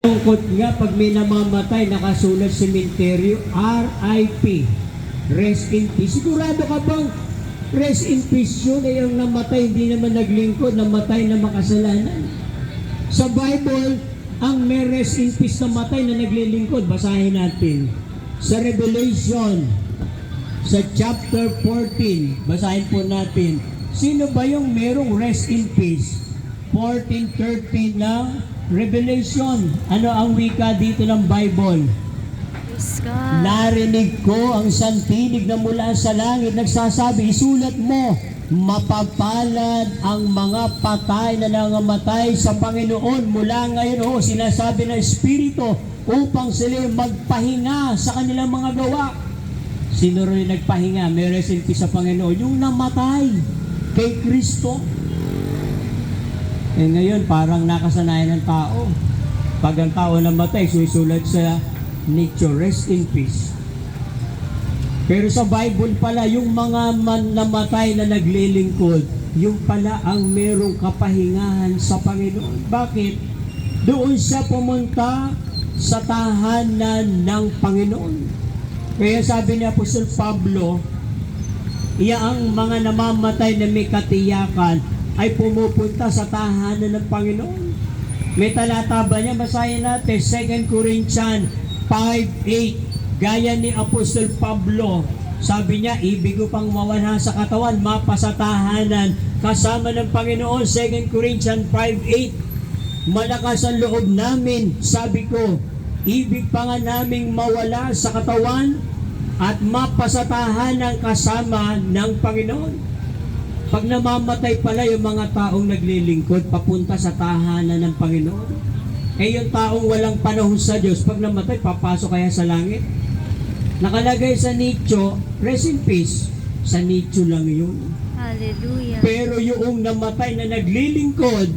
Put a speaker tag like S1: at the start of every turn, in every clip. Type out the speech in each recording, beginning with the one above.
S1: Tungkol nga pag may namamatay, nakasulat sa sementeryo, RIP, rest in peace. Sigurado ka bang rest in peace yun? Eh, yung namatay, hindi naman naglingkod, namatay na makasalanan. Sa Bible, ang may rest in peace na matay na naglilingkod, basahin natin. Sa Revelation, sa chapter 14, basahin po natin. Sino ba yung merong rest in peace? 14:13 na Revelation. Ano ang wika dito ng Bible? Narinig ko ang isang tinig na mula sa langit nagsasabi, isulat mo, mapapalad ang mga patay na nangamatay sa Panginoon mula ngayon. Sinasabi ng Espiritu upang sila magpahinga sa kanilang mga gawa. Sino rin nagpahinga? May rest in peace sa Panginoon. Yung namatay kay Kristo. Eh ngayon, parang nakasanayan ng tao. Pag ang tao namatay, susulat sa nature, rest in peace. Pero sa Bible pala, yung mga namatay na naglilingkod, yung pala ang merong kapahingahan sa Panginoon. Bakit? Doon siya pumunta sa tahanan ng Panginoon. Kaya sabi ni Apostol Pablo, ang mga namamatay na may katiyakan ay pumupunta sa tahanan ng Panginoon. May talata ba niya? Basahin natin, 2 Corinthians 5:8. Gaya ni Apostol Pablo, sabi niya, ibig upang mawala sa katawan, mapasa tahanan, kasama ng Panginoon. 2 Corinthians 5:8. Malakas ang loob namin, sabi ko, ibig pa nga naming mawala sa katawan at mapasa tahanan kasama ng Panginoon. Pag namamatay pala yung mga taong naglilingkod, papunta sa tahanan ng Panginoon. Eh yung taong walang panahon sa Diyos, pag namatay, papasok kaya sa langit? Nakalagay sa nicho, rest in peace. Sa nicho lang yun.
S2: Hallelujah.
S1: Pero yung namatay na naglilingkod,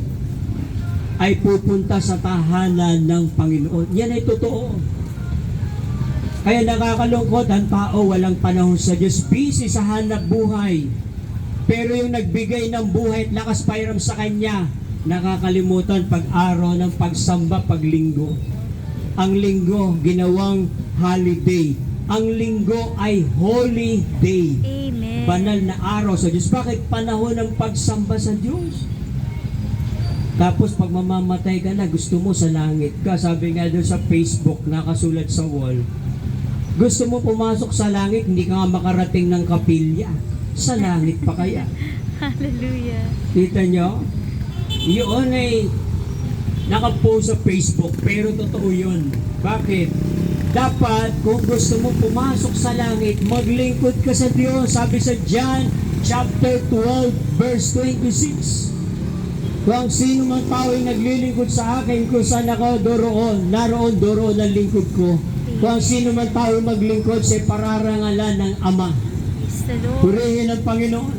S1: ay pupunta sa tahanan ng Panginoon. Yan ay totoo. Kaya nakakalungkot, ang tao walang panahon sa Diyos, busy sa hanap buhay. Pero yung nagbigay ng buhay at lakas pairam sa Kanya, nakakalimutan pag-araw ng pagsamba, paglinggo. Ang linggo, ginawang holiday. Ang linggo ay holy day.
S2: Amen.
S1: Banal na araw sa Diyos. Bakit? Panahon ng pagsamba sa Diyos. Tapos pag mamamatay ka na, gusto mo sa langit ka. Sabi nga doon sa Facebook, nakasulat sa wall, gusto mo pumasok sa langit, hindi ka nga makarating ng kapilya. Sa langit pa kaya?
S2: Hallelujah.
S1: Kita nyo? Yun ay nakapost sa Facebook, pero totoo yun. Bakit? Dapat, kung gusto mo pumasok sa langit, maglingkod ka sa Diyos. Sabi sa John chapter 12, verse 26. Kung sino man tao ay naglilingkod sa akin, kung saan ako naroon ang lingkod ko. Kung sino man tao maglingkod sa pararangalan ng Ama. Purihin ang Panginoon.